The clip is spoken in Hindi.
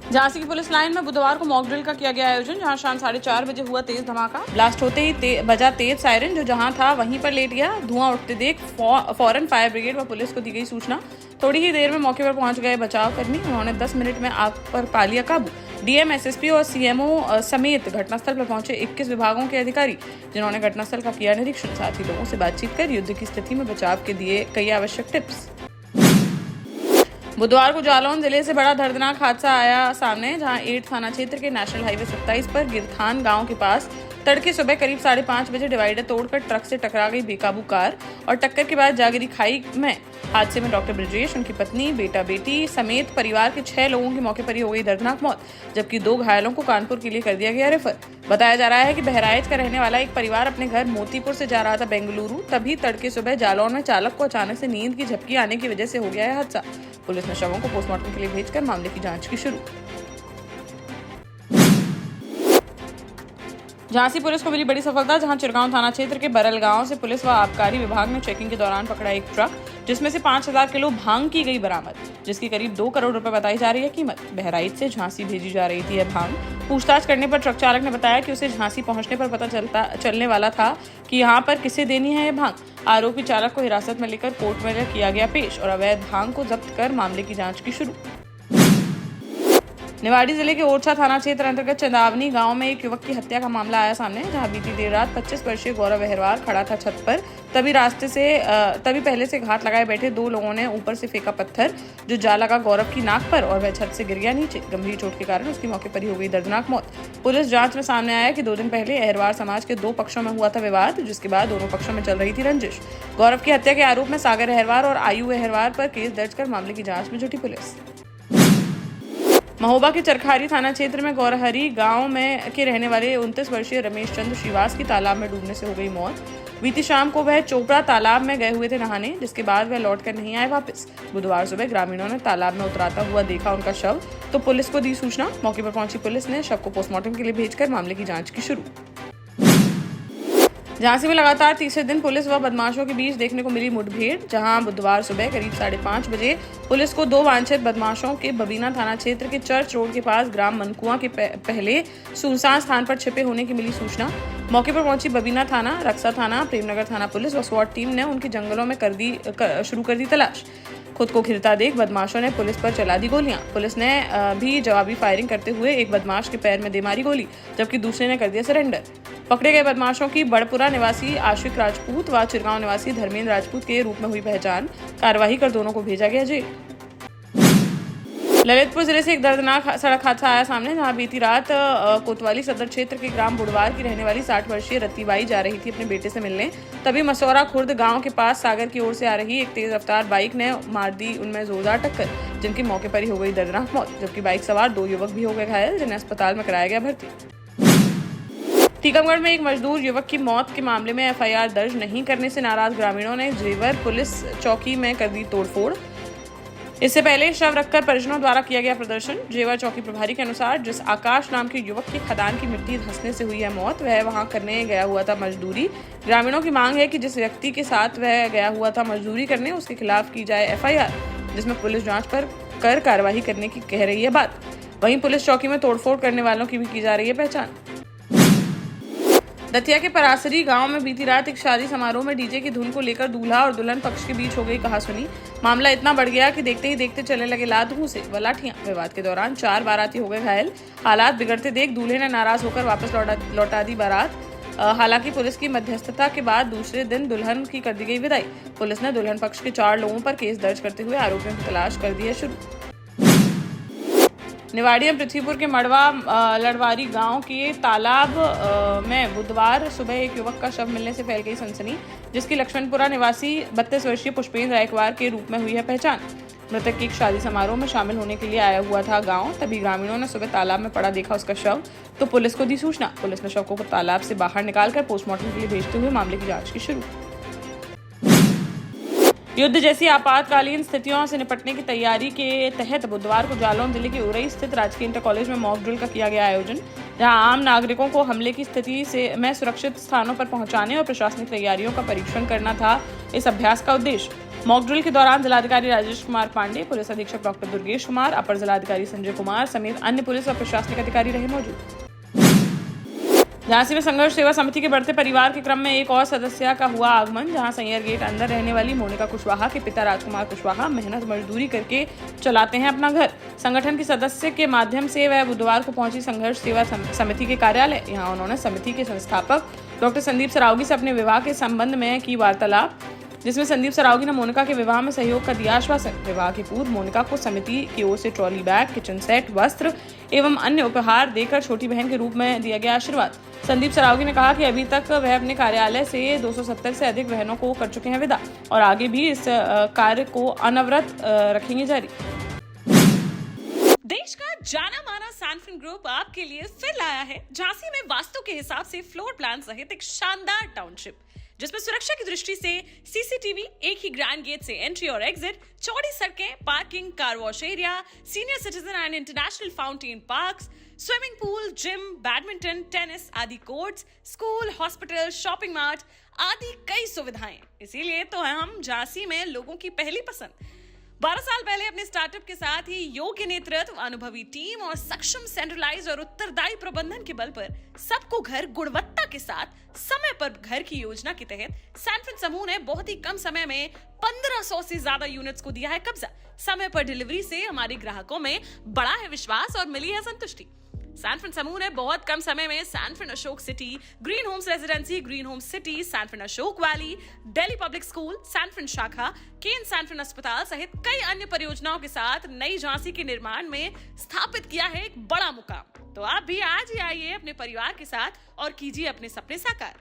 झांसी की पुलिस लाइन में बुधवार को मॉक ड्रिल का किया गया आयोजन, जहां शाम 4:30 बजे हुआ तेज धमाका। ब्लास्ट होते ही बजा तेज सायरन, जो जहां था वहीं पर लेट गया। धुआं उठते देख फौरन फायर ब्रिगेड व पुलिस को दी गई सूचना। थोड़ी ही देर में मौके पर पहुंच गए बचाव कर्मी। उन्होंने 10 मिनट में आग पर पा लिया काबू। डीएम, एसएसपी और सीएमओ समेत घटनास्थल पर पहुंचे 21 विभागों के अधिकारी, जिन्होंने घटनास्थल का किया निरीक्षण। साथ ही लोगों से बातचीत कर युद्ध की स्थिति में बचाव के दिए कई आवश्यक टिप्स। बुधवार को जालौन जिले से बड़ा दर्दनाक हादसा आया सामने, जहां एट थाना क्षेत्र के नेशनल हाईवे 27 पर गिरथान गांव के पास तड़के सुबह करीब 5:30 बजे डिवाइडर तोड़कर ट्रक से टकरा गई बेकाबू कार और टक्कर के बाद जागिरी खाई में। हादसे में डॉक्टर ब्रजेश, उनकी पत्नी, बेटा बेटी समेत परिवार के 6 लोगों की मौके पर ही हो गई दर्दनाक मौत, जबकि 2 घायलों को कानपुर के लिए कर दिया गया रेफर। बताया जा रहा है कि बहराइच का रहने वाला एक परिवार अपने घर मोतीपुर से जा रहा था बेंगलुरु। तभी तड़के सुबह जालौन में चालक को अचानक से नींद की झपकी आने की वजह से हो गया है हादसा। पुलिस ने शवों को पोस्टमार्टम के लिए भेजकर मामले की जांच की शुरू। झांसी पुलिस को मिली बड़ी सफलता, जहां चिरगांव थाना क्षेत्र के बरल गांव से पुलिस व आबकारी विभाग ने चेकिंग के दौरान पकड़ा एक ट्रक, जिसमें से 5,000 किलो भांग की गई बरामद, जिसकी करीब 2 करोड़ रुपए बताई जा रही है कीमत। बहराइच से झांसी भेजी जा रही थी यह भांग। पूछताछ करने पर ट्रक चालक ने बताया कि उसे झांसी पहुंचने पर पता चलने वाला था कि यहाँ पर किसे देनी है यह भांग। आरोपी चालक को हिरासत में लेकर कोर्ट में किया गया पेश और अवैध भांग को जब्त कर मामले की जाँच की शुरू। निवाड़ी जिले के ओरछा थाना क्षेत्र अंतर्गत चंदावनी गांव में एक युवक की हत्या का मामला आया सामने, जहां बीती देर रात 25 वर्षीय गौरव अहरवार खड़ा था छत पर। तभी पहले से घात लगाए बैठे 2 लोगों ने ऊपर से फेंका पत्थर, जो जा लगा गौरव की नाक पर और वह छत से गिर गया नीचे। गंभीर चोट के कारण उसकी मौके पर ही हो गई दर्दनाक मौत। पुलिस जांच में सामने आया कि 2 दिन पहले अहरवार समाज के 2 पक्षों में हुआ था विवाद, जिसके बाद दोनों पक्षों में चल रही थी रंजिश। गौरव की हत्या के आरोप में सागर अहरवार और आयु अहरवार पर केस दर्ज कर मामले की जाँच में जुटी पुलिस। महोबा के चरखारी थाना क्षेत्र में गौरहरी गांव में के रहने वाले 29 वर्षीय रमेश चंद्र श्रीवास की तालाब में डूबने से हो गई मौत। बीती शाम को वह चोपड़ा तालाब में गए हुए थे नहाने, जिसके बाद वह लौटकर नहीं आए वापस। बुधवार सुबह ग्रामीणों ने तालाब में उतराता हुआ देखा उनका शव, तो पुलिस को दी सूचना। मौके पर पहुंची पुलिस ने शव को पोस्टमार्टम के लिए भेजकर मामले की जाँच की शुरू। झांसी में लगातार तीसरे दिन पुलिस व बदमाशों के बीच देखने को मिली मुठभेड़, जहां बुधवार सुबह करीब 5:30 बजे पुलिस को 2 वांछित बदमाशों के बबीना थाना क्षेत्र के चर्च रोड के पास ग्राम मनकुआ के पहले सुनसान स्थान पर छिपे होने की मिली सूचना। मौके पर पहुंची बबीना थाना, रक्सा थाना, प्रेमनगर थाना पुलिस व स्वाट टीम ने उनकी जंगलों में शुरू कर दी तलाश। खुद को घिरता देख बदमाशों ने पुलिस पर चला दी गोलियां। पुलिस ने भी जवाबी फायरिंग करते हुए एक बदमाश के पैर में दे मारी गोली, जबकि दूसरे ने कर दिया सरेंडर। पकड़े गए बदमाशों की बड़पुरा निवासी आशिक राजपूत व चिरगांव निवासी धर्मेंद्र राजपूत के रूप में हुई पहचान। कार्रवाई कर दोनों को भेजा गया जेल। ललितपुर जिले से एक दर्दनाक सड़क हादसा आया सामने, जहां बीती रात कोतवाली सदर क्षेत्र के ग्राम बुढ़वार की रहने वाली 60 वर्षीय रत्तीबाई जा रही थी अपने बेटे से मिलने। तभी मसौरा खुर्द गांव के पास सागर की ओर से आ रही एक तेज रफ्तार बाइक ने मार दी उनमें जोरदार टक्कर, जिनकी मौके पर ही हो गई दर्दनाक मौत, जबकि बाइक सवार 2 युवक भी हो गए घायल, जिन्हें अस्पताल में कराया गया भर्ती। टीकमगढ़ में एक मजदूर युवक की मौत के मामले में एफआईआर दर्ज नहीं करने से नाराज ग्रामीणों ने जेवर पुलिस चौकी में कर दी तोड़फोड़। इससे पहले शव रखकर परिजनों द्वारा किया गया प्रदर्शन। जेवर चौकी प्रभारी के अनुसार जिस आकाश नाम के युवक की खदान की मिट्टी धंसने से हुई है मौत, वह वहां करने गया हुआ था मजदूरी। ग्रामीणों की मांग है कि जिस व्यक्ति के साथ वह गया हुआ था मजदूरी करने, उसके खिलाफ की जाए एफआईआर, जिसमें पुलिस जांच पर कर कार्रवाई करने की कह रही है बात। वहीं पुलिस चौकी में तोड़फोड़ करने वालों की भी की जा रही है पहचान। दतिया के परासरी गांव में बीती रात एक शादी समारोह में डीजे की धुन को लेकर दूल्हा और दुल्हन पक्ष के बीच हो गई कहासुनी। मामला इतना बढ़ गया कि देखते ही देखते चलने लगे लात घूंसे व लाठियां। विवाद के दौरान 4 बाराती हो गए घायल। हालात बिगड़ते देख दूल्हे ने नाराज होकर वापस लौटा दी बारात। हालांकि पुलिस की मध्यस्थता के बाद दूसरे दिन दुल्हन की कर दी गई विदाई। पुलिस ने दुल्हन पक्ष के 4 लोगों पर केस दर्ज करते हुए आरोपियों की तलाश कर दी है शुरू। निवाड़ी में पृथ्वीपुर के मड़वा लड़वारी गांव के तालाब में बुधवार सुबह एक युवक का शव मिलने से फैल गई सनसनी, जिसकी लक्ष्मणपुरा निवासी 32 वर्षीय पुष्पेंद्र रायकवार के रूप में हुई है पहचान। मृतक की एक शादी समारोह में शामिल होने के लिए आया हुआ था गांव। तभी ग्रामीणों ने सुबह तालाब में पड़ा देखा उसका शव, तो पुलिस को दी सूचना। पुलिस ने शव को तालाब से बाहर निकालकर पोस्टमार्टम के लिए भेजते हुए मामले की जाँच की शुरू। युद्ध जैसी आपातकालीन स्थितियों से निपटने की तैयारी के तहत बुधवार को जालौन जिले के उरई स्थित राजकीय इंटर कॉलेज में मॉक ड्रिल का किया गया आयोजन, जहां आम नागरिकों को हमले की स्थिति में सुरक्षित स्थानों पर पहुंचाने और प्रशासनिक तैयारियों का परीक्षण करना था इस अभ्यास का उद्देश्य। मॉक ड्रिल के दौरान जिलाधिकारी राजेश कुमार पांडे, पुलिस अधीक्षक डॉक्टर दुर्गेश कुमार, अपर जिलाधिकारी संजय कुमार समेत अन्य पुलिस व प्रशासनिक अधिकारी रहे मौजूद। झांसी में संघर्ष सेवा समिति के बढ़ते परिवार के क्रम में एक और सदस्य का हुआ आगमन। जहां सैयर गेट अंदर रहने वाली मोनिका कुशवाहा के पिता राजकुमार कुशवाहा मेहनत मजदूरी करके चलाते हैं अपना घर। संगठन की सदस्य के माध्यम से वह बुधवार को पहुंची संघर्ष सेवा समिति के कार्यालय। यहां उन्होंने समिति के संस्थापक डॉक्टर संदीप सरावगी से अपने विवाह के संबंध में की वार्तालाप, जिसमें संदीप सरावगी ने मोनिका के विवाह में सहयोग का दिया आश्वासन। विवाह के पूर्व मोनिका को समिति की ओर से ट्रॉली बैग, किचन सेट, वस्त्र एवं अन्य उपहार देकर छोटी बहन के रूप में दिया गया आशीर्वाद। संदीप सरावगी ने कहा कि अभी तक वह अपने कार्यालय से 270 से अधिक बहनों को कर चुके हैं विदा और आगे भी इस कार्य को अनवरत रखेंगे जारी। देश का जाना माना सैनफिन ग्रुप आपके लिए फिर लाया है झांसी में वास्तु के हिसाब से फ्लोर प्लान सहित एक शानदार टाउनशिप, जिसमें सुरक्षा की दृष्टि से सीसीटीवी, एक ही ग्रैंड गेट से एंट्री और एग्जिट, चौड़ी सड़कें, parking, car wash area, senior citizen and international fountain parks, swimming pool, gym, badminton, tennis आदि courts, school, hospital, shopping mart आदि कई सुविधाएं। इसीलिए तो हम झांसी में लोगों की पहली पसंद। 12 साल पहले अपने स्टार्टअप के साथ ही योग्य नेतृत्व, अनुभवी टीम और सक्षम सेंट्रलाइज और उत्तरदायी प्रबंधन के बल पर सबको घर गुणवत्ता के साथ समय पर घर की योजना के तहत सैनफिन समूह ने बहुत ही कम समय में 1500 से ज्यादा यूनिट्स को दिया है कब्जा। समय पर डिलीवरी से हमारे ग्राहकों में बड़ा है विश्वास और मिली है संतुष्टि। सैनफिन समूह ने बहुत कम समय में सैनफिन Ashok city, green homes residency, green homes city, सैनफिन Ashok valley, Delhi public school, सैनफिन शाखा, केन सैनफिन अस्पताल सहित कई अन्य परियोजनाओं के साथ नई झांसी के निर्माण में स्थापित किया है एक बड़ा मुकाम। तो आप भी आज ही आइए अपने परिवार के साथ और कीजिए अपने सपने साकार।